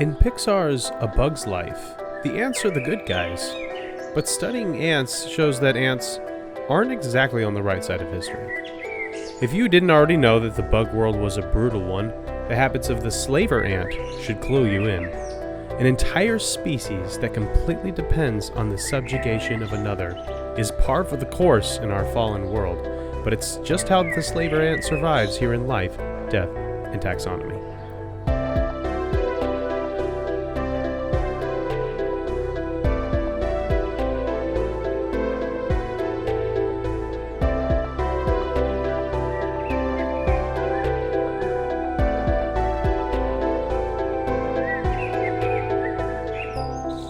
In Pixar's A Bug's Life, the ants are the good guys. But studying ants shows that ants aren't exactly on the right side of history. If you didn't already know that the bug world was a brutal one, the habits of the slaver ant should clue you in. An entire species that completely depends on the subjugation of another is par for the course in our fallen world, but it's just how the slaver ant survives here in life, death, and taxonomy.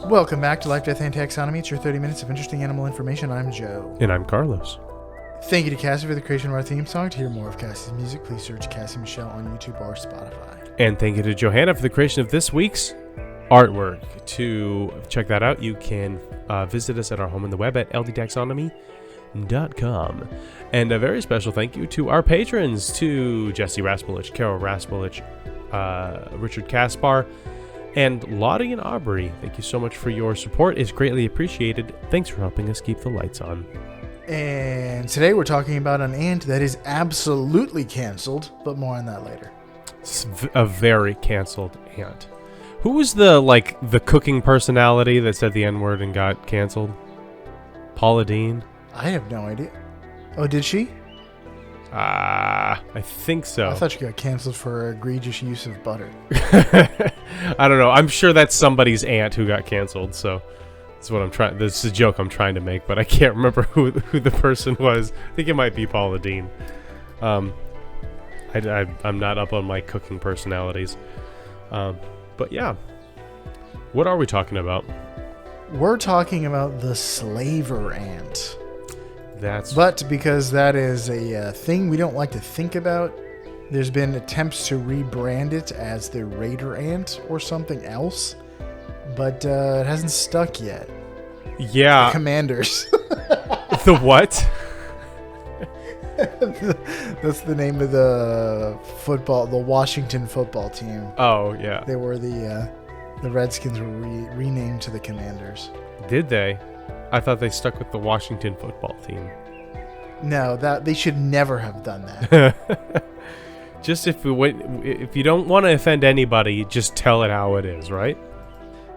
Welcome back to Life, Death, and Taxonomy. It's your 30 minutes of interesting animal information. I'm Joe. And I'm Carlos. Thank you to Cassie for the creation of our theme song. To hear more of Cassie's music, please search Cassie Michelle on YouTube or Spotify. And thank you to Johanna for the creation of this week's artwork. To check that out, you can visit us at our home on the web at ldtaxonomy.com. And a very special thank you to our patrons, to Jesse Rasmulich, Carol Rasmulich, Richard Kaspar, and Lottie and Aubrey. Thank you so much for your support. It's greatly appreciated. Thanks for helping us keep the lights on. And today we're talking about an ant that is absolutely canceled, but more on that later. It's a very canceled ant. Who was the cooking personality that said the N-word and got canceled? Paula Deen? I have no idea. Oh, did she? I think so. I thought she got canceled for egregious use of butter. I don't know. I'm sure that's somebody's aunt who got canceled, so that's what I'm trying. This is a joke I'm trying to make, but I can't remember who the person was. I think it might be Paula Deen. I'm not up on my cooking personalities. But yeah. What are we talking about? We're talking about the slaver ant. But because that is a thing we don't like to think about, there's been attempts to rebrand it as the raider ant or something else, but it hasn't stuck yet. Yeah. The Commanders. The what? That's the name of the Washington football team. Oh, yeah. They were the Redskins were renamed to the Commanders. Did they? I thought they stuck with the Washington football team. No, that they should never have done that. Just if you don't want to offend anybody, just tell it how it is, right?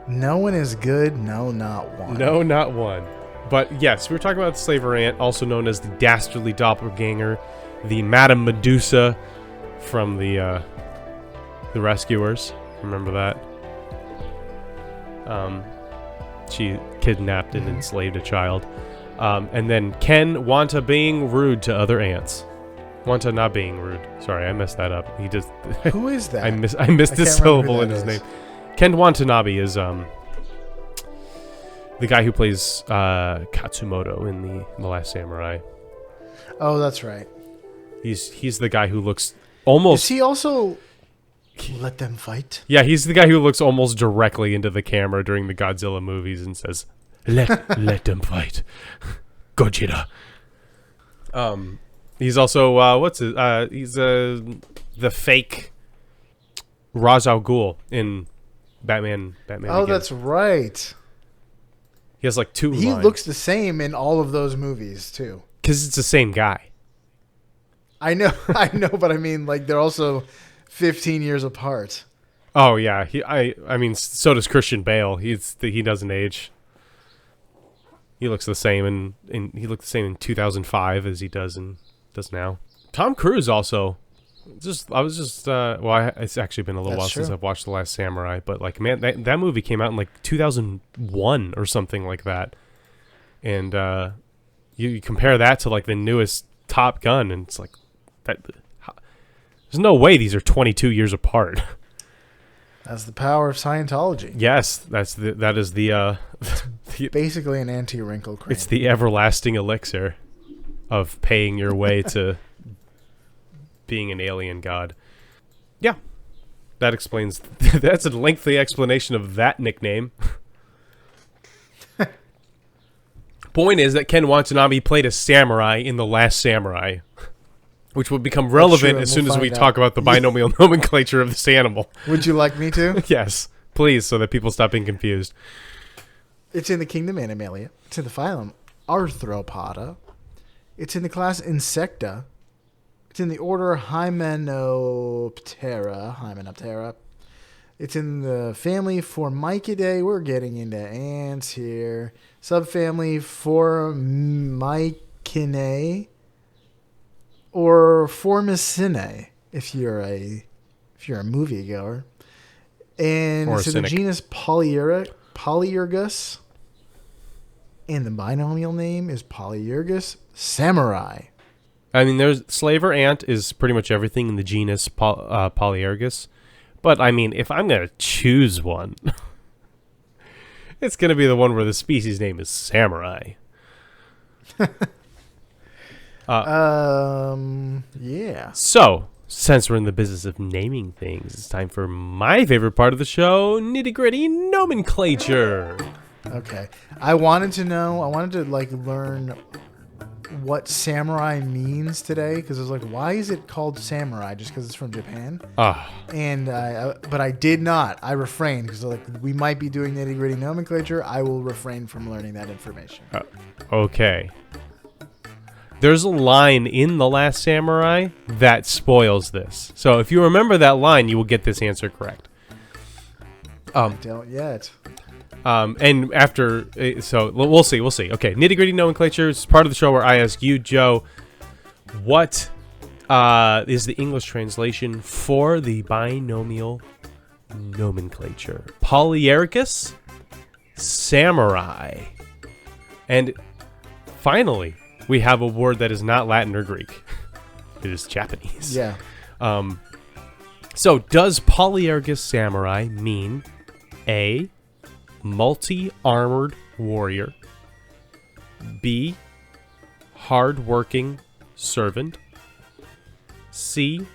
No one is good. No, not one. No, not one. But yes, we were talking about the slaver ant, also known as the dastardly doppelganger, the Madame Medusa from the Rescuers. Remember that? She kidnapped and enslaved a child. And then Ken Wanta being rude to other ants. Wanta not being rude. Sorry, I messed that up. He just... Who is that? I missed a syllable in his name. Ken Watanabe is the guy who plays Katsumoto in the Last Samurai. Oh, that's right. He's the guy who looks almost... Is he also... Let them fight? Yeah, he's the guy who looks almost directly into the camera during the Godzilla movies and says, let them fight. Gojira. He's also, he's the fake Ra's al Ghul in Batman Oh, Begins. that's right. He has like two lines. He looks the same in all of those movies, too. Because it's the same guy. I know, but I mean, like, they're also 15 years apart. Oh, yeah. I mean, so does Christian Bale. He doesn't age. He looks the same he looked the same in 2005 as he does now. Tom Cruise also. It's actually been a little while since I've watched The Last Samurai, but like, man, that movie came out in like 2001 or something like that. And you compare that to like the newest Top Gun, and it's like that. There's no way these are 22 years apart. That's the power of Scientology. Yes, that is the basically an anti-wrinkle cream. It's the everlasting elixir of paying your way to being an alien god. Yeah, that explains. That's a lengthy explanation of that nickname. Point is that Ken Watanabe played a samurai in The Last Samurai. which will become relevant as soon as we talk about the binomial nomenclature of this animal. Would you like me to? Yes. Please, so that people stop being confused. It's in the kingdom Animalia. It's in the phylum Arthropoda. It's in the class Insecta. It's in the order Hymenoptera. It's in the family Formicidae. We're getting into ants here. Subfamily Formicinae or Formicinae if you're a moviegoer. And Or it's in the genus Polyergus. And the binomial name is Polyergus samurai. I mean, there's slaver ant is pretty much everything in the genus Polyergus. But, I mean, if I'm going to choose one, it's going to be the one where the species name is samurai. Yeah. So, since we're in the business of naming things, it's time for my favorite part of the show, nitty-gritty nomenclature. Okay. I wanted to learn what samurai means today, because I was like, why is it called samurai? Just because it's from Japan? And but I did not. I refrained because like we might be doing nitty gritty nomenclature. I will refrain from learning that information. Okay. There's a line in The Last Samurai that spoils this. So if you remember that line, you will get this answer correct. I don't yet. And after, so we'll see. Okay, nitty gritty nomenclature is part of the show where I ask you, Joe, what is the English translation for the binomial nomenclature? Polyergus, samurai, and finally, we have a word that is not Latin or Greek. It is Japanese. Yeah. So does Polyergus samurai mean A, multi-armored warrior, B, hard-working servant, C,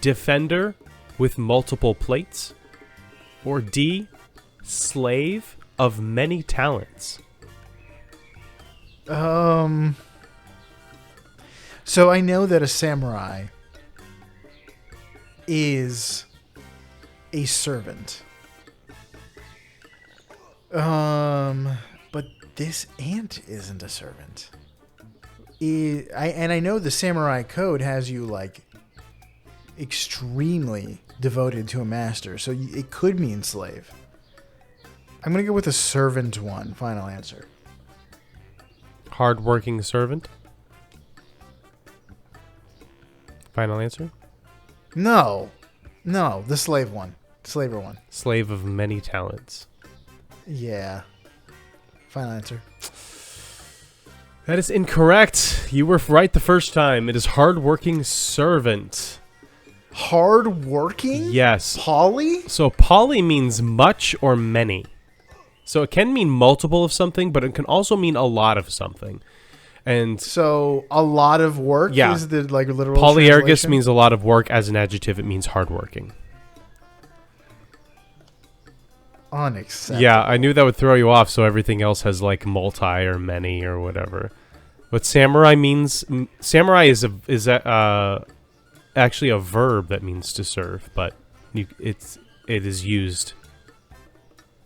defender with multiple plates, or D, slave of many talents? So I know that a samurai is a servant. But this ant isn't a servant. I know the samurai code has you like extremely devoted to a master, so it could mean slave. I'm gonna go with a servant one. Final answer. Hard-working servant. Final answer. No, the slave one, slaver one. Slave of many talents. Yeah. Final answer. That is incorrect. You were right the first time. It is hard-working servant. Hard-working? Yes. Poly? So poly means much or many. So it can mean multiple of something, but it can also mean a lot of something. And so a lot of work is the like literal Polyergus translation? means a lot of work. As an adjective, it means hardworking. Unacceptable. Yeah, I knew that would throw you off, so everything else has like multi or many or whatever. What samurai means, samurai is actually a verb that means to serve, but it is used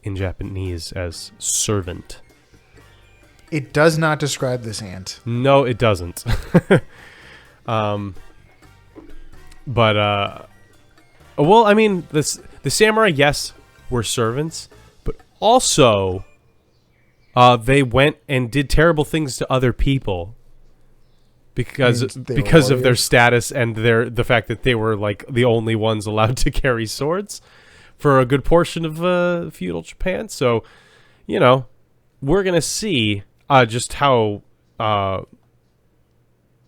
in Japanese as servant. It does not describe this ant. No, it doesn't. Well, I mean, the samurai, yes, were servants, but also they went and did terrible things to other people because of their status and the fact that they were like the only ones allowed to carry swords for a good portion of feudal Japan. So, you know, we're gonna see just how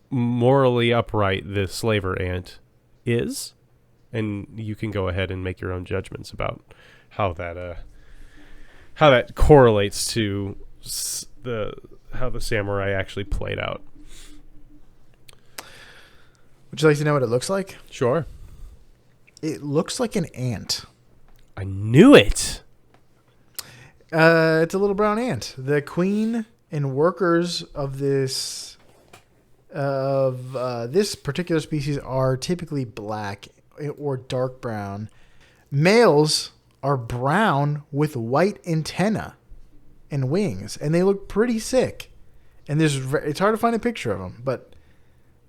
morally upright the slaver ant is, and you can go ahead and make your own judgments about how that correlates to how the samurai actually played out. Would you like to know what it looks like? Sure. It looks like an ant. I knew it. It's a little brown ant. The queen and workers of this particular species are typically black or dark brown. Males are brown with white antenna and wings, and they look pretty sick. And it's hard to find a picture of them, but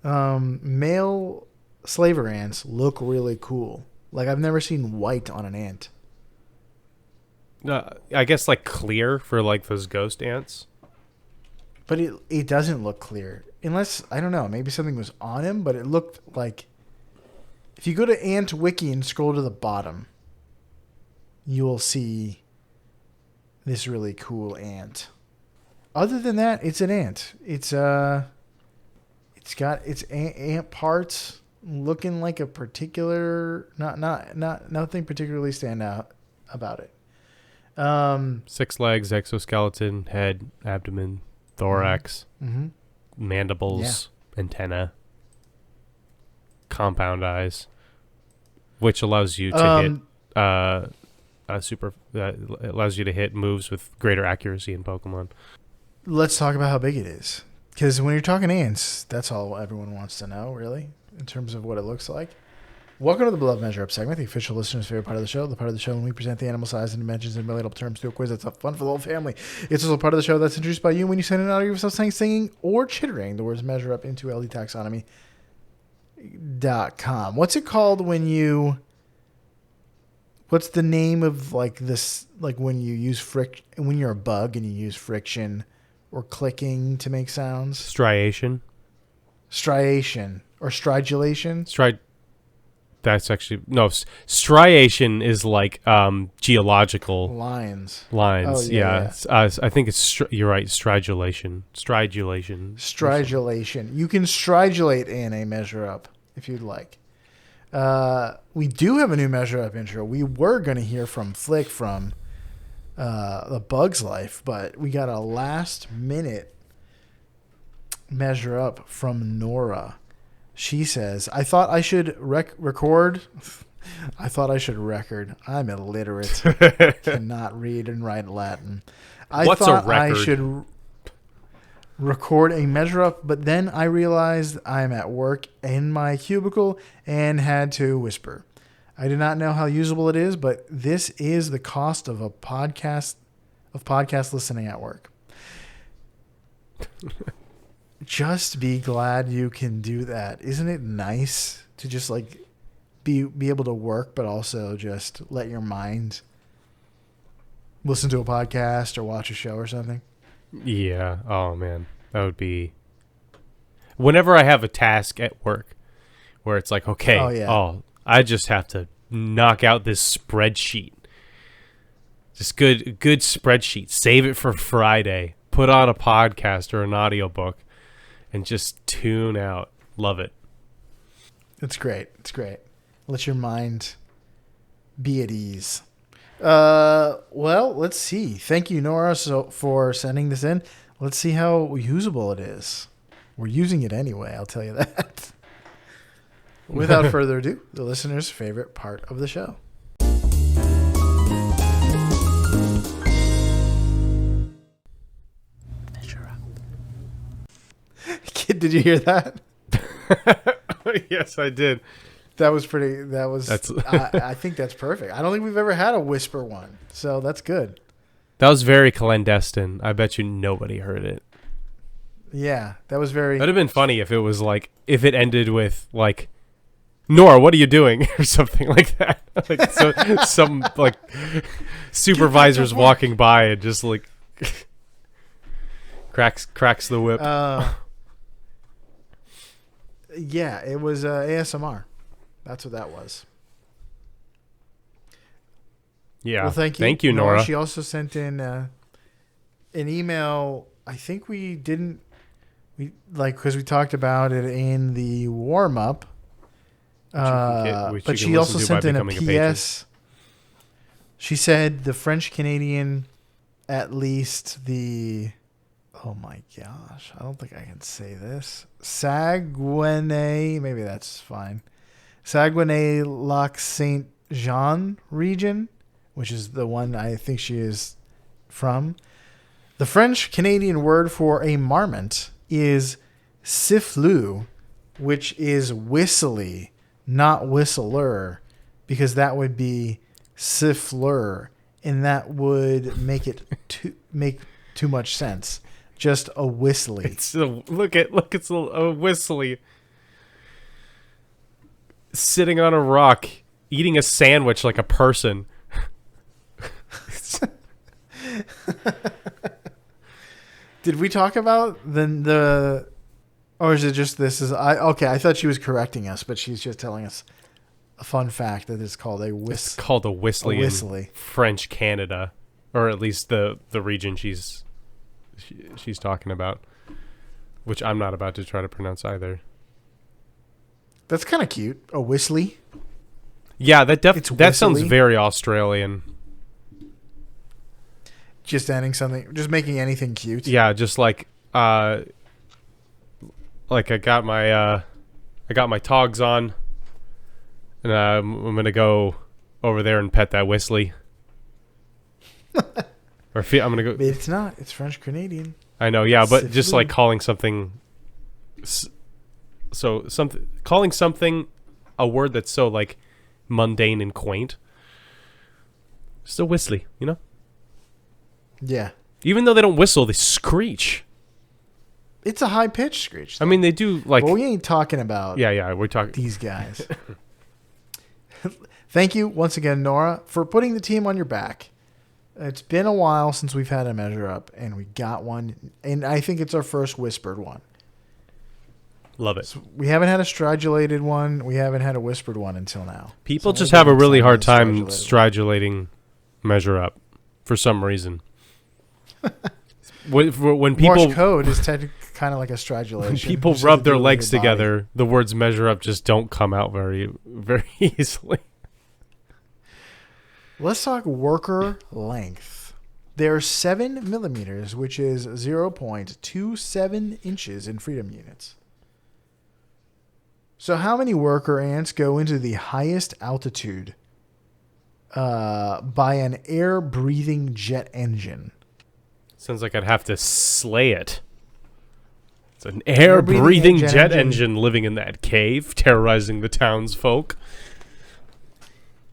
male slaver ants look really cool. Like, I've never seen white on an ant. I guess like clear for like those ghost ants. But it doesn't look clear. Unless, I don't know, maybe something was on him, but it looked like... If you go to Ant Wiki and scroll to the bottom, you will see this really cool ant. Other than that, it's an ant. It's got its ant parts looking like a particular... Nothing particularly stand out about it. 6 legs, exoskeleton, head, abdomen, thorax, mandibles, antenna, compound eyes, which allows you to hit moves with greater accuracy in Pokemon. Let's talk about how big it is, because when you're talking ants, that's all everyone wants to know, really, in terms of what it looks like. Welcome to the Beloved Measure Up segment, the official listener's favorite part of the show. The part of the show when we present the animal size and dimensions in relatable terms to a quiz that's fun for the whole family. It's also part of the show that's introduced by you when you send an audio of yourself saying, singing, or chittering the words measure up into ldtaxonomy.com. What's it called when you... What's the name of like this, like when you use when you're a bug and you use friction or clicking to make sounds? Striation. Or stridulation? That's actually no. Striation is like geological lines. Oh, yeah. I think it's you're right. Stridulation. You can stridulate in a measure up if you'd like. We do have a new measure up intro. We were going to hear from Flick from The Bug's Life, but we got a last minute measure up from Nora. She says, I thought I should record. I thought I should record. I'm illiterate. Cannot read and write Latin. What's a record? I should record a measure up, but then I realized I'm at work in my cubicle and had to whisper. I do not know how usable it is, but this is the cost of podcast listening at work. Just be glad you can do that. Isn't it nice to just like be able to work, but also just let your mind listen to a podcast or watch a show or something? Yeah. Oh, man. That would be... Whenever I have a task at work where it's like, okay, I just have to knock out this spreadsheet. Just good spreadsheet. Save it for Friday. Put on a podcast or an audiobook and just tune out. Love it. It's great. Let your mind be at ease. Well, let's see. Thank you, Nora, for sending this in. Let's see how usable it is. We're using it anyway, I'll tell you that. Without further ado, the listener's favorite part of the show. Measure up. Kid, did you hear that? Yes, I did. I think that's perfect. I don't think we've ever had a whisper one, so that's good. That was very clandestine. I bet you nobody heard it. Yeah, that was very... That would have been funny if it was like, if it ended with like, Nora, what are you doing? Or something like that. Like some like supervisors walking by and just like cracks the whip. Yeah, it was ASMR. That's what that was. Yeah. Well, thank you. Thank you, Nora. She also sent in an email. I think because we talked about it in the warm up. But she also sent in a PS. She said the French Canadian, at least the... Oh my gosh, I don't think I can say this. Saguenay, maybe that's fine. Saguenay-Lac-Saint-Jean region, which is the one I think she is from. The French-Canadian word for a marmot is siffleux, which is whistly, not whistler, because that would be siffleur, and that would make it too much sense. Just a whistly. Look, it's a whistly sitting on a rock eating a sandwich like a person. Did we talk about the or is it just this is I thought she was correcting us, but she's just telling us a fun fact that it's called a It's called a whistly, in French Canada, or at least the region she's talking about, which I'm not about to try to pronounce either. That's kind of cute. A whistly. Yeah, that sounds very Australian. Just making anything cute. Yeah, just like I got my togs on, and I'm gonna go over there and pet that whistly. I'm gonna go. But it's not. It's French Canadian. I know, yeah, but just like calling something a word that's so like mundane and quaint. Just a whistly, you know. Yeah. Even though they don't whistle, they screech. It's a high pitched screech, though. I mean, they do like. But we ain't talking about. Yeah, we're talking these guys. Thank you once again, Nora, for putting the team on your back. It's been a while since we've had a measure up, and we got one, and I think it's our first whispered one. Love it. So we haven't had a stridulated one. We haven't had a whispered one until now. People just have a really hard time stridulating measure up for some reason. when people Morse code is technically kind of like a stridulation. When people rub their legs together, the words measure up just don't come out very, very easily. Let's talk worker length. They're 7 millimeters, which is 0.27 inches in freedom units. So how many worker ants go into the highest altitude by an air-breathing jet engine? Sounds like I'd have to slay it. It's an air-breathing jet engine living in that cave, terrorizing the townsfolk.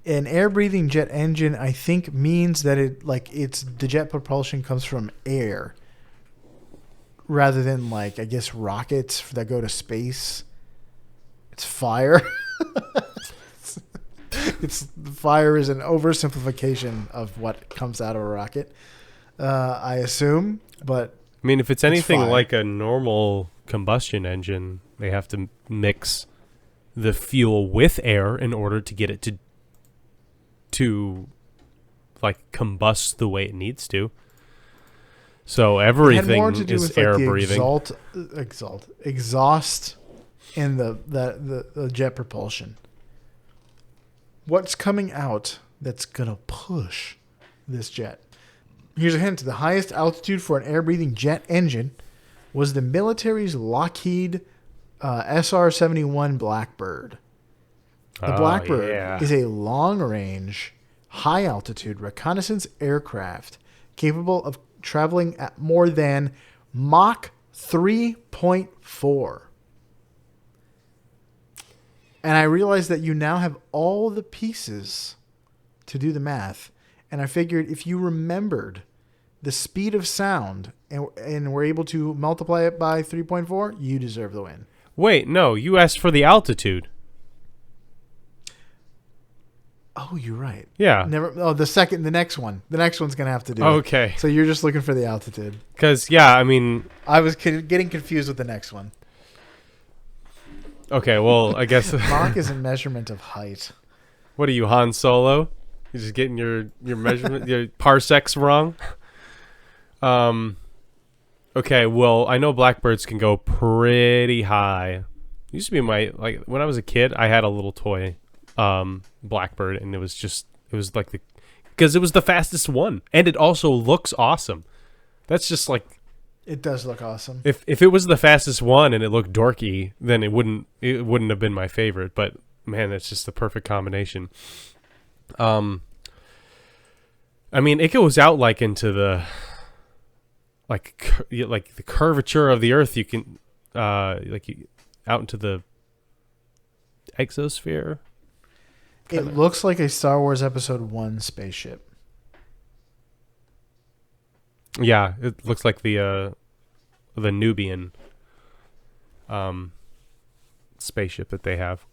An air-breathing jet engine, I think, means that the jet propulsion comes from air, rather than I guess rockets that go to space. It's fire. Fire is an oversimplification of what comes out of a rocket, I assume. But I mean, if it's anything like a normal combustion engine, they have to mix the fuel with air in order to get it to combust the way it needs to. So everything is air breathing. Exhaust in the jet propulsion. What's coming out that's gonna push this jet? Here's a hint: the highest altitude for an air-breathing jet engine was the military's Lockheed SR-71 Blackbird. The Blackbird is a long-range, high-altitude reconnaissance aircraft capable of traveling at more than Mach 3.4. And I realized that you now have all the pieces to do the math. And I figured if you remembered the speed of sound and were able to multiply it by 3.4, you deserve the win. Wait, no, you asked for the altitude. Oh, you're right. Yeah. The next one. The next one's going to have to do it. Okay. So you're just looking for the altitude. Because, yeah, I mean... I was getting confused with the next one. Okay, well, I guess... Mach is a measurement of height. What are you, Han Solo? You're just getting your measurement, your parsecs wrong? Okay, well, I know blackbirds can go pretty high. Used to be when I was a kid, I had a little toy blackbird, and it was because it was the fastest one, and it also looks awesome. That's just it does look awesome. If it was the fastest one and it looked dorky, then it wouldn't have been my favorite. But man, that's just the perfect combination. I mean, it goes out into the the curvature of the Earth. You can out into the exosphere. It looks like a Star Wars Episode 1 spaceship. Yeah, it looks like the Nubian spaceship that they have.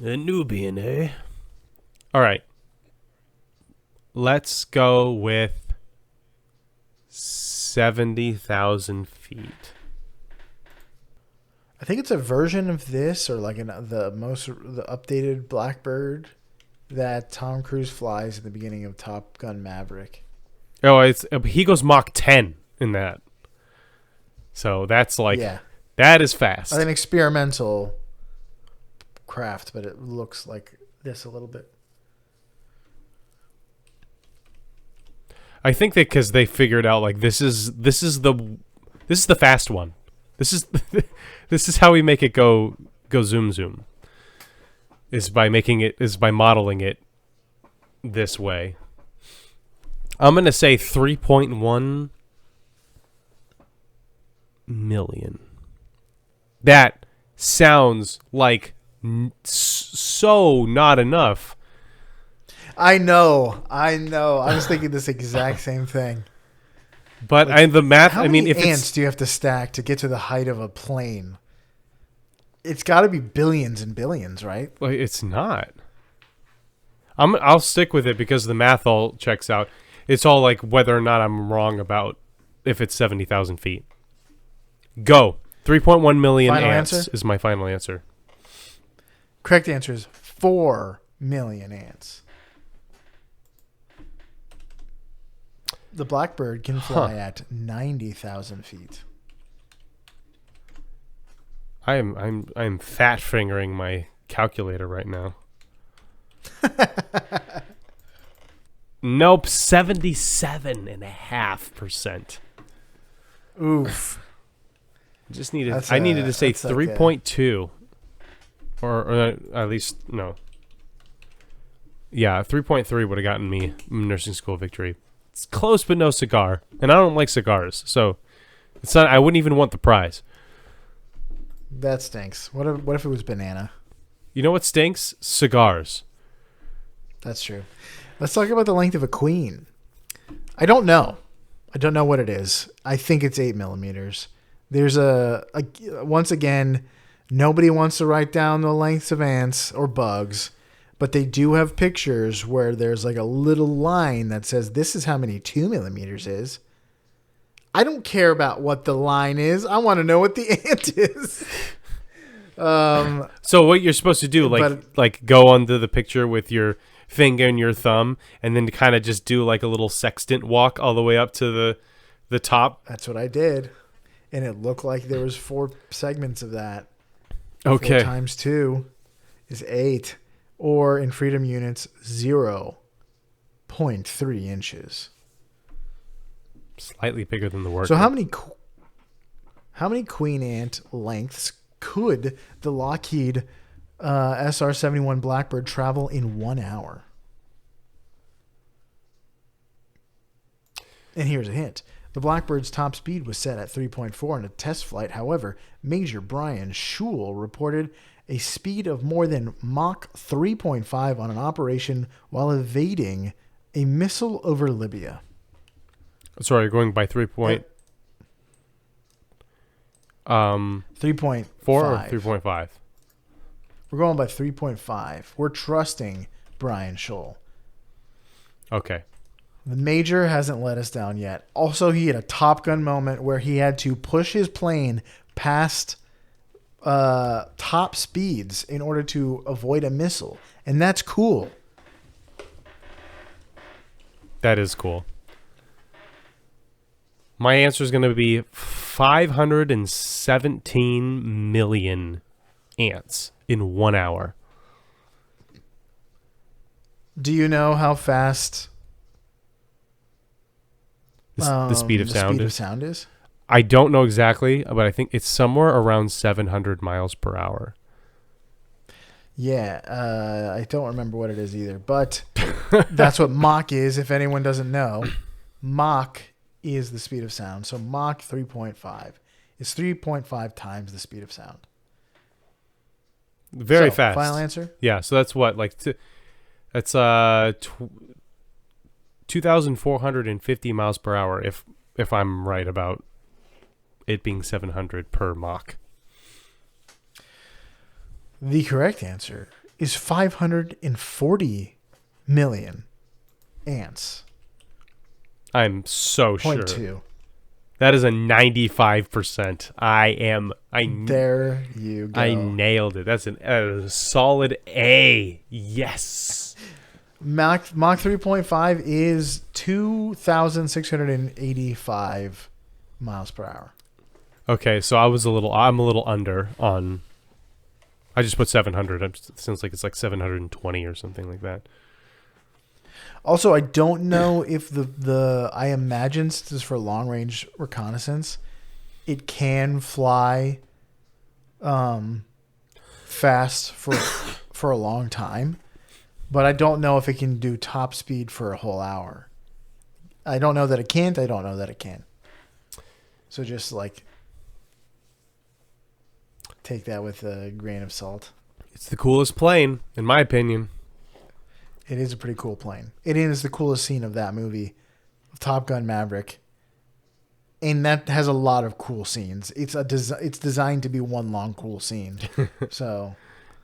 The Nubian, eh? All right. Let's go with 70,000 feet. I think it's a version of this, or like the updated Blackbird that Tom Cruise flies at the beginning of Top Gun Maverick. Oh, he goes Mach 10 in that. So that's like that is fast. An experimental craft, but it looks like this a little bit. I think that because they figured out like this is the fast one. This is how we make it go zoom zoom. Is by modeling it this way. I'm gonna say 3.1 million. That sounds like so not enough. I know. I was thinking this exact same thing. But like, the math. How many ants do you have to stack to get to the height of a plane? It's got to be billions and billions, right? Well, it's not. I'll stick with it because the math all checks out. It's all like whether or not I'm wrong about if it's 70,000 feet. Go. 3.1 million final ants answer? is my final answer. Correct answer is 4 million ants. The Blackbird can fly at 90,000 feet. I'm fat fingering my calculator right now. Nope, 77.5%. Oof. I needed to say 3.2. Or at least, no. Yeah, 3.3 would have gotten me nursing school victory. It's close, but no cigar. And I don't like cigars, so it's not. I wouldn't even want the prize. That stinks. What if it was banana? You know what stinks? Cigars. That's true. Let's talk about the length of a queen. I don't know what it is. I think it's 8 millimeters. There's once again, nobody wants to write down the lengths of ants or bugs, but they do have pictures where there's like a little line that says this is how many 2 millimeters is. I don't care about what the line is. I want to know what the ant is. So what you're supposed to do, like go onto the picture with your finger and your thumb, and then kind of just do like a little sextant walk all the way up to the top. That's what I did, and it looked like there was 4 segments of that. Okay. 4 times 2 is 8, or in freedom units, 0.3 inches. Slightly bigger than the worker. So how many queen ant lengths could the Lockheed SR-71 Blackbird travel in 1 hour? And here's a hint. The Blackbird's top speed was set at 3.4 in a test flight. However, Major Brian Schul reported a speed of more than Mach 3.5 on an operation while evading a missile over Libya. Sorry, going by 3.4 3.5 or 3.5? We're going by 3.5. We're trusting Brian Schul. Okay. The Major hasn't let us down yet. Also, he had a Top Gun moment where he had to push his plane past top speeds in order to avoid a missile. And that's cool. That is cool. My answer is going to be 517 million ants in 1 hour. Do you know how fast the speed of sound is? I don't know exactly, but I think it's somewhere around 700 miles per hour. Yeah, I don't remember what it is either, but that's what Mach is, if anyone doesn't know. Mach is the speed of sound. So Mach 3.5 is 3.5 times the speed of sound. Very fast. Final answer? Yeah, so that's what, like, that's 2,450 miles per hour, if I'm right about it being 700 per Mach. The correct answer is 540 million ants. I'm so sure. 0.2. That is a 95%. There you go. I nailed it. That's a solid A. Yes. Mach 3.5 is 2,685 miles per hour. Okay, so I'm a little under on. I just put 700. It sounds like it's like 720 or something like that. Also, I don't know if I imagine this is for long range reconnaissance, it can fly fast for a long time, but I don't know if it can do top speed for a whole hour. I don't know that it can't. I don't know that it can. So just like take that with a grain of salt. It's the coolest plane, in my opinion. It is a pretty cool plane. It is the coolest scene of that movie, of Top Gun Maverick. And that has a lot of cool scenes. It's designed to be one long cool scene. So,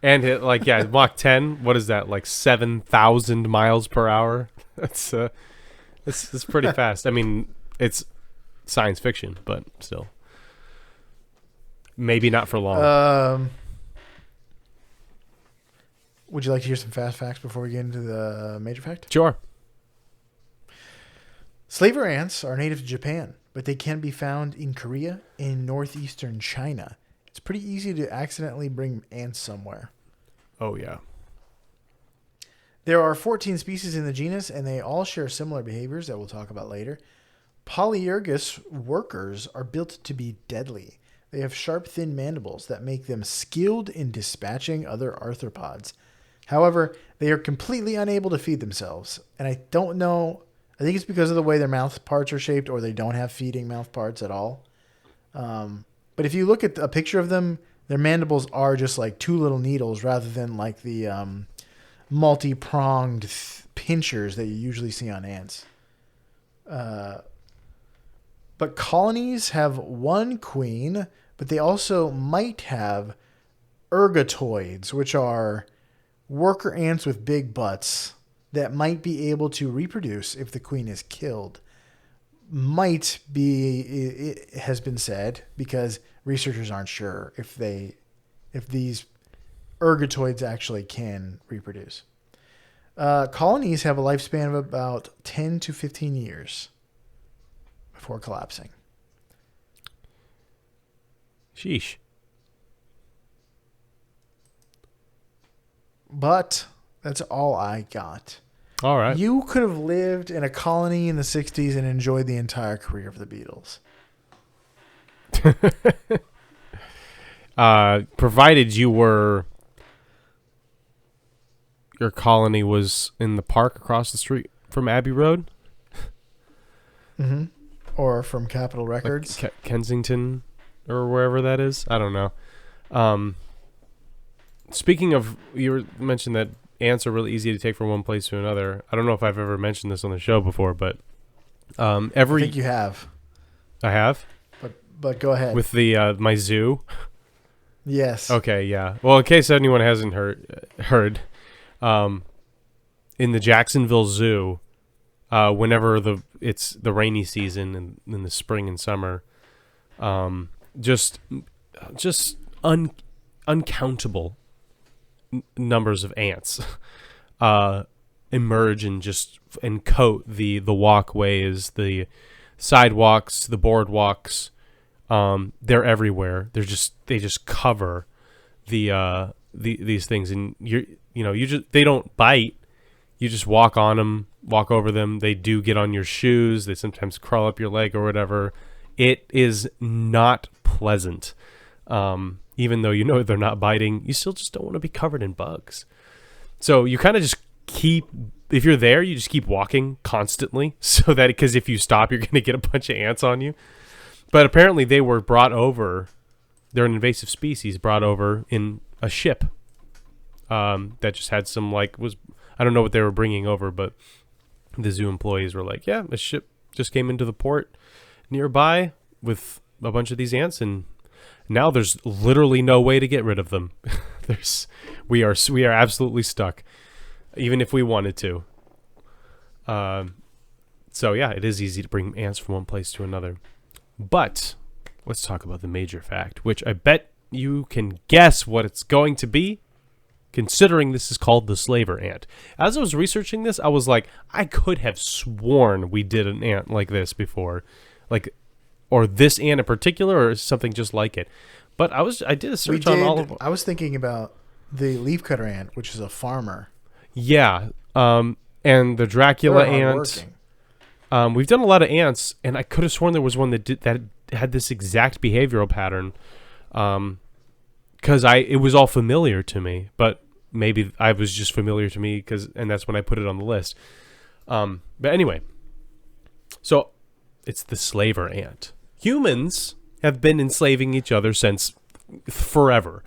and it, like, yeah, Mach 10. What is that? Like 7,000 miles per hour. That's it's pretty fast. I mean, it's science fiction, but still, maybe not for long. Would you like to hear some fast facts before we get into the major fact? Sure. Slaver ants are native to Japan, but they can be found in Korea and northeastern China. It's pretty easy to accidentally bring ants somewhere. Oh, yeah. There are 14 species in the genus, and they all share similar behaviors that we'll talk about later. Polyergus workers are built to be deadly. They have sharp, thin mandibles that make them skilled in dispatching other arthropods. However, they are completely unable to feed themselves. And I don't know, I think it's because of the way their mouth parts are shaped, or they don't have feeding mouth parts at all. But if you look at a picture of them, their mandibles are just like two little needles rather than like the multi-pronged pinchers that you usually see on ants. But colonies have one queen, but they also might have ergotoids, which are worker ants with big butts that might be able to reproduce if the queen is killed. Might be, it has been said, because researchers aren't sure if these ergotoids actually can reproduce. Colonies have a lifespan of about 10 to 15 years before collapsing. Sheesh. But that's all I got. All right. You could have lived in a colony in the 60s and enjoyed the entire career of the Beatles. Provided your colony was in the park across the street from Abbey Road. Mm-hmm. Or from Capitol Records. Like Kensington or wherever that is. I don't know. Speaking of, you mentioned that ants are really easy to take from one place to another. I don't know if I've ever mentioned this on the show before, but I think you have. I have? But go ahead. With the my zoo? Yes. Okay, yeah. Well, in case anyone hasn't heard, in the Jacksonville Zoo, whenever it's the rainy season in the spring and summer, just uncountable numbers of ants emerge and coat the walkways, the sidewalks, the boardwalks. They're everywhere. They just cover these things, and they don't bite. You just walk on them, walk over them. They do get on your shoes. They sometimes crawl up your leg or whatever. It is not pleasant. Even though they're not biting, you still just don't want to be covered in bugs. So you kind of just if you're there, you just keep walking constantly, so that, because if you stop, you're going to get a bunch of ants on you. But apparently they're an invasive species brought over in a ship that just had some I don't know what they were bringing over, but the zoo employees were like, yeah, a ship just came into the port nearby with a bunch of these ants, and now there's literally no way to get rid of them. We are absolutely stuck, even if we wanted to. So yeah, it is easy to bring ants from one place to another. But let's talk about the major fact, which I bet you can guess what it's going to be, considering this is called the slaver ant. As I was researching this, I was like, I could have sworn we did an ant like this before, or this ant in particular, or something just like it. But I did a search on all of them. I was thinking about the leafcutter ant, which is a farmer. Yeah, and the Dracula ant. We've done a lot of ants, and I could have sworn there was one that had this exact behavioral pattern. Because it was all familiar to me, but maybe I was just familiar to me and that's when I put it on the list. But anyway, so it's the slaver ant. Humans have been enslaving each other since forever.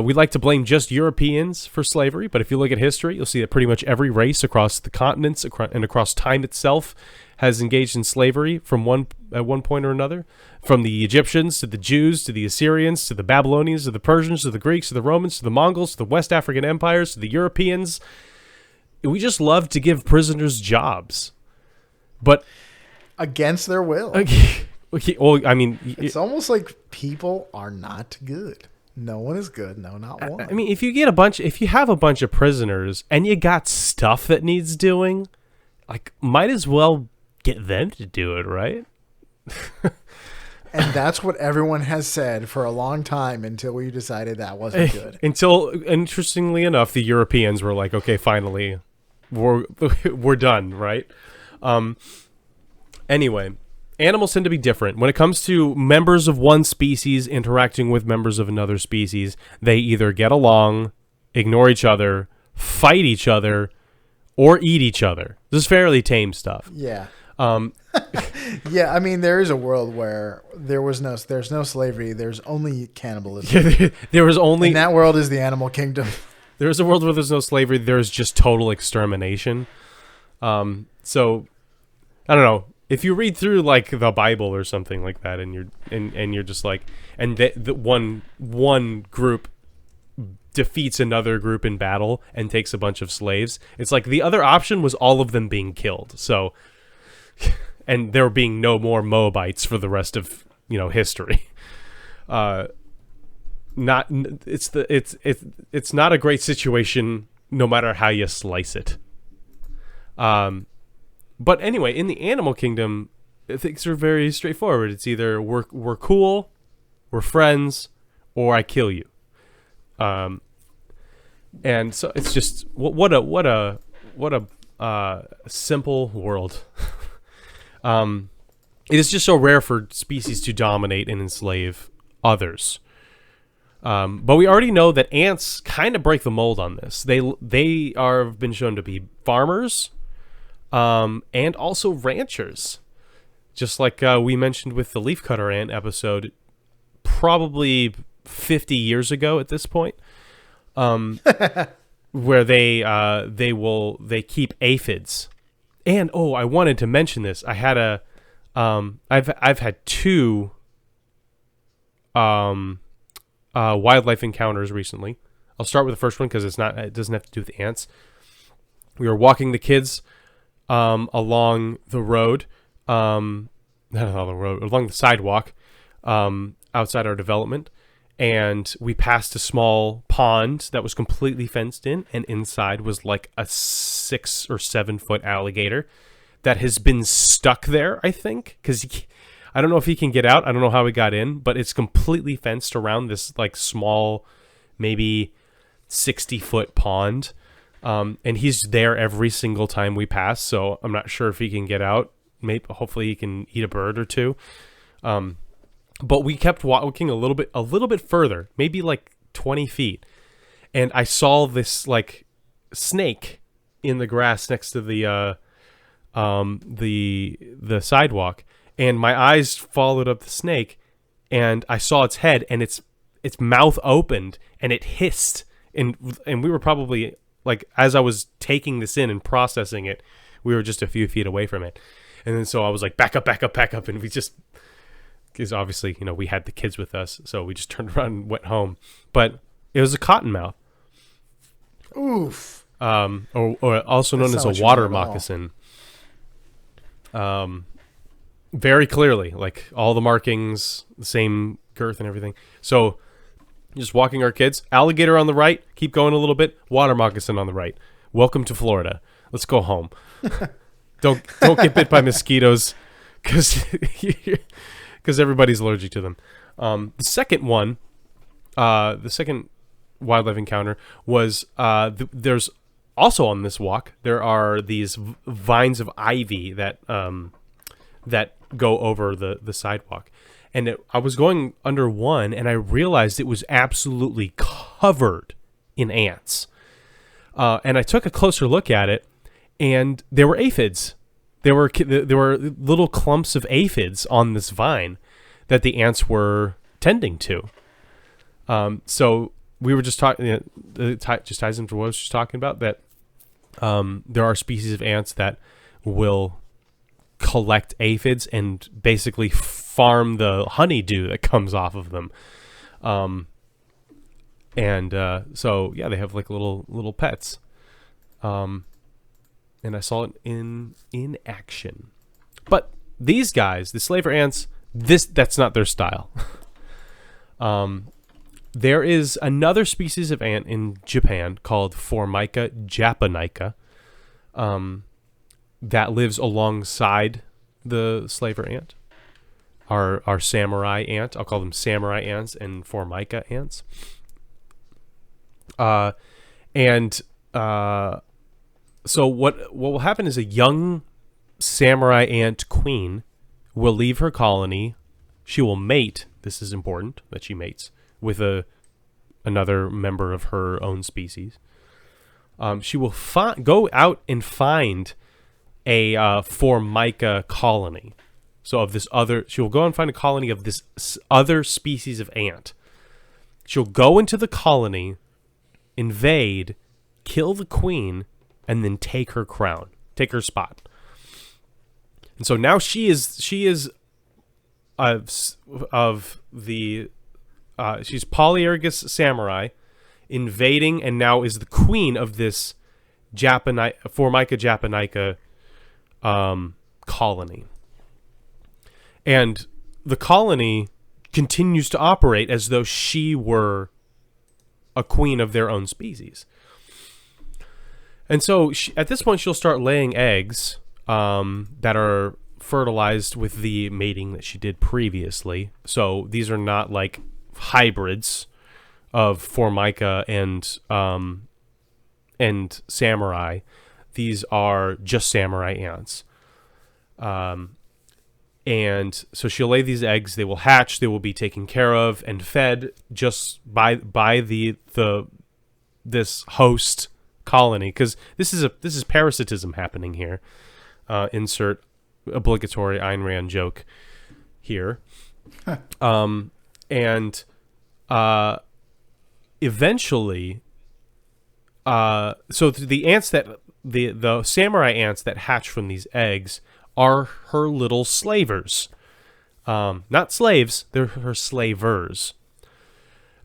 We like to blame just Europeans for slavery, but if you look at history, you'll see that pretty much every race across the continents and across time itself has engaged in slavery at one point or another. From the Egyptians to the Jews to the Assyrians to the Babylonians to the Persians to the Greeks to the Romans to the Mongols to the West African empires to the Europeans. We just love to give prisoners jobs, but against their will. Well, I mean, it's almost like people are not good. No one is good. No, not one. I mean, if you have a bunch of prisoners and you got stuff that needs doing, might as well get them to do it, right? And that's what everyone has said for a long time until we decided that wasn't good. Until, interestingly enough, the Europeans were like, okay, finally, we're done, right? Anyway, animals tend to be different. When it comes to members of one species interacting with members of another species, they either get along, ignore each other, fight each other, or eat each other. This is fairly tame stuff. Yeah. Yeah, I mean, there is a world where there's no slavery. There's only cannibalism. Yeah, there was only... And that world is the animal kingdom. There is a world where there's no slavery. There's just total extermination. So, I don't know. If you read through the Bible or something like that, and you're just like, and the one group defeats another group in battle and takes a bunch of slaves, it's like the other option was all of them being killed. So, and there being no more Moabites for the rest of history. It's not a great situation no matter how you slice it. But anyway, in the animal kingdom, things are very straightforward. It's either we're cool, we're friends, or I kill you. And so it's just what a simple world. It is just so rare for species to dominate and enslave others. But we already know that ants kind of break the mold on this. They have been shown to be farmers. And also ranchers, just like we mentioned with the leafcutter ant episode, probably 50 years ago at this point, where they keep aphids. And I wanted to mention this. I had I've had two wildlife encounters recently. I'll start with the first one because it doesn't have to do with ants. We were walking the kids along the road, along the sidewalk, outside our development, and we passed a small pond that was completely fenced in, and inside was like a 6 or 7 foot alligator that has been stuck there, I think, because I don't know if he can get out. I don't know how he got in, but it's completely fenced around this small, maybe 60-foot pond. And he's there every single time we pass, so I'm not sure if he can get out. Hopefully he can eat a bird or two. But we kept walking a little bit further, maybe 20 feet, and I saw this snake in the grass next to the sidewalk, and my eyes followed up the snake, and I saw its head, and its mouth opened, and it hissed. and we were probably like, as I was taking this in and processing it, we were just a few feet away from it. And then so I was like, back up. And we just, because obviously, we had the kids with us. So we just turned around and went home. But it was a cottonmouth. Oof. Or also known as a water moccasin. Very clearly, like all the markings, the same girth and everything. So just walking our kids, alligator on the right, keep going a little bit, water moccasin on the right. Welcome to Florida. Let's go home. Don't get bit by mosquitoes because everybody's allergic to them. The second one, the second wildlife encounter was there's also on this walk, there are these vines of ivy that go over the sidewalk. And I was going under one, and I realized it was absolutely covered in ants. And I took a closer look at it, and there were aphids. There were little clumps of aphids on this vine that the ants were tending to. So we were just talking. Just ties into what I was just talking about, that there are species of ants that will collect aphids and basically farm the honeydew that comes off of them. So yeah, they have like little pets. And I saw it in action. But these guys, the slaver ants, that's not their style. There is another species of ant in Japan called Formica japonica, that lives alongside the slaver ant. Our samurai ant, I'll call them samurai ants and Formica ants. So what will happen is a young samurai ant queen will leave her colony. She will mate. This is important that she mates with another member of her own species. She will go out and find a Formica colony. So she will go and find a colony of this other species of ant. She'll go into the colony, invade, kill the queen, and then take her crown, take her spot. And so now she's Polyergus samurai, invading, and now is the queen of this Formica japonica colony. And the colony continues to operate as though she were a queen of their own species. And so at this point, she'll start laying eggs that are fertilized with the mating that she did previously. So these are not like hybrids of Formica and samurai. These are just samurai ants. And so she'll lay these eggs. They will hatch. They will be taken care of and fed just by this host colony, because this is parasitism happening here. Insert obligatory Ayn Rand joke here. Eventually, so the ants that the samurai ants that hatch from these eggs are her little slavers. Not slaves, they're her slavers.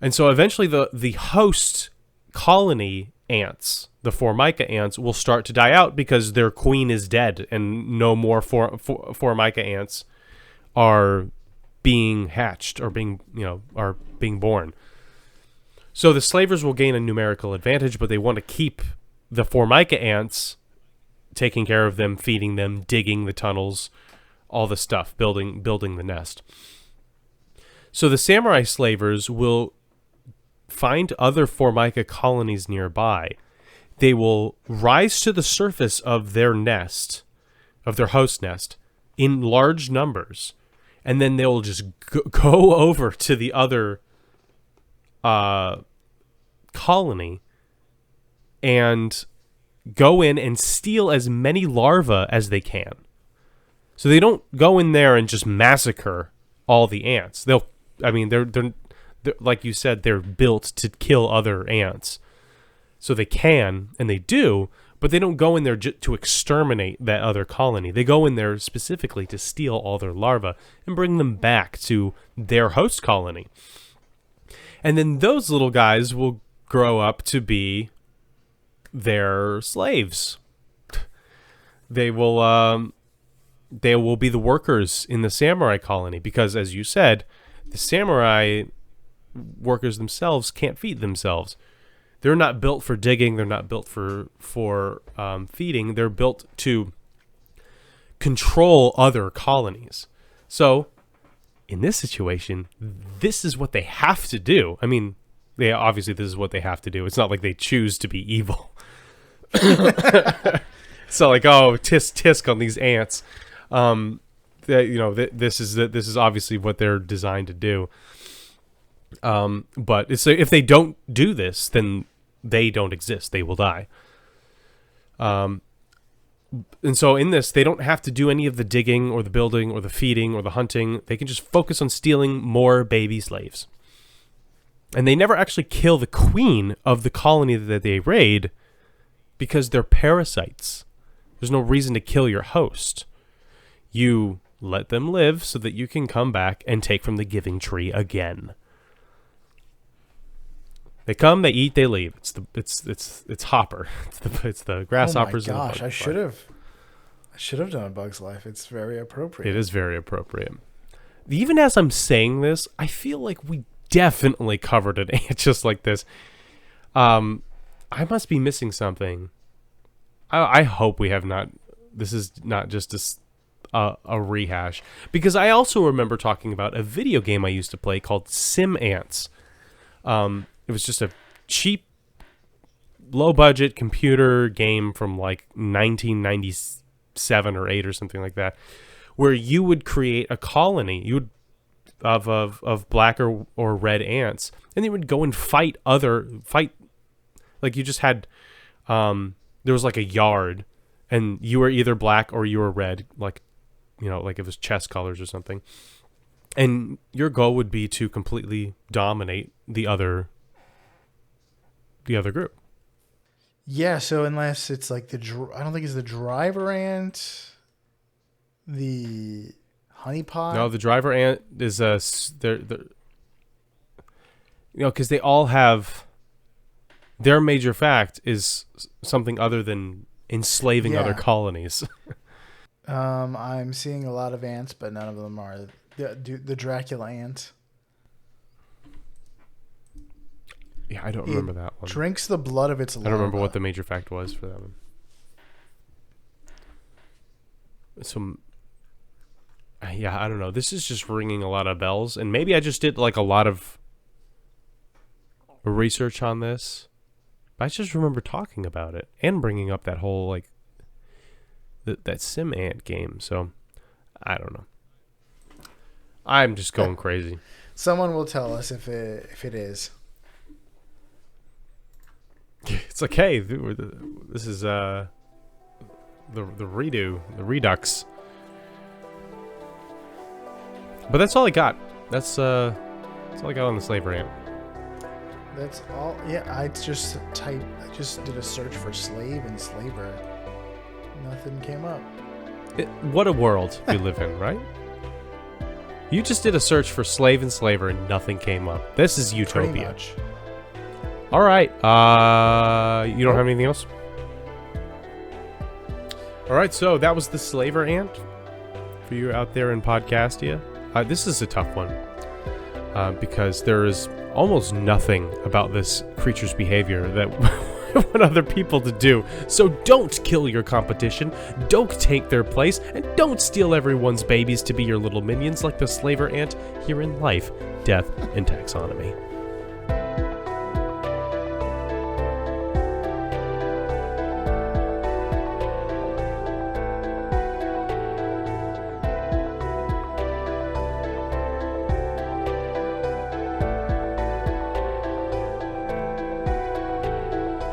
And so eventually the host colony ants, the Formica ants, will start to die out because their queen is dead and no more Formica ants are being hatched or being born. So the slavers will gain a numerical advantage, but they want to keep the Formica ants, taking care of them, feeding them, digging the tunnels, all the stuff, building the nest. So the samurai slavers will find other Formica colonies nearby. They will rise to the surface of their nest, of their host nest, in large numbers, and then they'll just go over to the other colony and go in and steal as many larvae as they can. So they don't go in there and just massacre all the ants. They're like you said, they're built to kill other ants. So they can, and they do, but they don't go in there to exterminate that other colony. They go in there specifically to steal all their larvae and bring them back to their host colony. And then those little guys will grow up to be their slaves. They will be the workers in the samurai colony because, as you said, the samurai workers themselves can't feed themselves. They're not built for digging. They're not built for feeding. They're built to control other colonies. So, in this situation, this is what they have to do. I mean, obviously this is what they have to do. It's not like they choose to be evil. So, like, oh, tisk tisk on these ants. This is obviously what they're designed to do. But if they don't do this, then they don't exist. They will die. And so in this, they don't have to do any of the digging or the building or the feeding or the hunting. They can just focus on stealing more baby slaves. And they never actually kill the queen of the colony that they raid because they're parasites. There's no reason to kill your host. You let them live so that you can come back and take from the giving tree again. They come, they eat, they leave. It's Hopper. It's the grasshoppers. Oh my gosh, I should have done A Bug's Life. It's very appropriate. It is very appropriate. Even as I'm saying this, I feel like we definitely covered an ant just like this. I must be missing something. I hope we have not. This is not just a rehash, because I also remember talking about a video game I used to play called Sim Ants. It was just a cheap, low-budget computer game from like 1997 or 8 or something like that, where you would create a colony of black or red ants, and they would go and fight. Like you just had, there was like a yard, and you were either black or you were red, like it was chess colors or something. And your goal would be to completely dominate the other group. Yeah, so unless it's like I don't think it's the driver ant, the honeypot. No, the driver ant is because they all have, their major fact is something other than enslaving other colonies. I'm seeing a lot of ants, but none of them are the Dracula ant. Yeah, I don't remember that one. Drinks the blood of its larva. I don't remember what the major fact was for that one. Yeah, I don't know. This is just ringing a lot of bells, and maybe I just did like a lot of research on this. But I just remember talking about it and bringing up that whole like that Sim Ant game. So I don't know. I'm just going crazy. Someone will tell us if it is. It's like, hey, this is the Redux. But that's all I got. That's all I got on the slave ant. That's all. Yeah, I just did a search for slave and slaver. Nothing came up. What a world we live in, right? You just did a search for slave and slaver and nothing came up. This is utopia. Pretty much. All right. You don't have anything else? All right. So that was the slaver ant for you out there in Podcastia. This is a tough one because there is almost nothing about this creature's behavior that want other people to do. So don't kill your competition, don't take their place, and don't steal everyone's babies to be your little minions like the slaver ant here in Life, Death, and Taxonomy.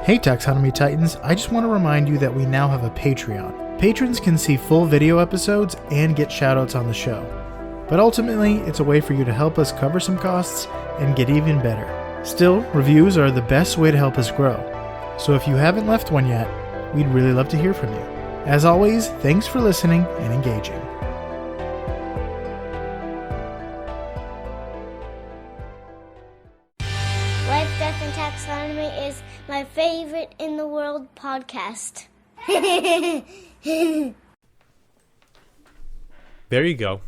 Hey Taxonomy Titans, I just want to remind you that we now have a Patreon. Patrons can see full video episodes and get shoutouts on the show. But ultimately, it's a way for you to help us cover some costs and get even better. Still, reviews are the best way to help us grow. So if you haven't left one yet, we'd really love to hear from you. As always, thanks for listening and engaging. Life, Death, and Taxonomy is my favorite in the world podcast. There you go.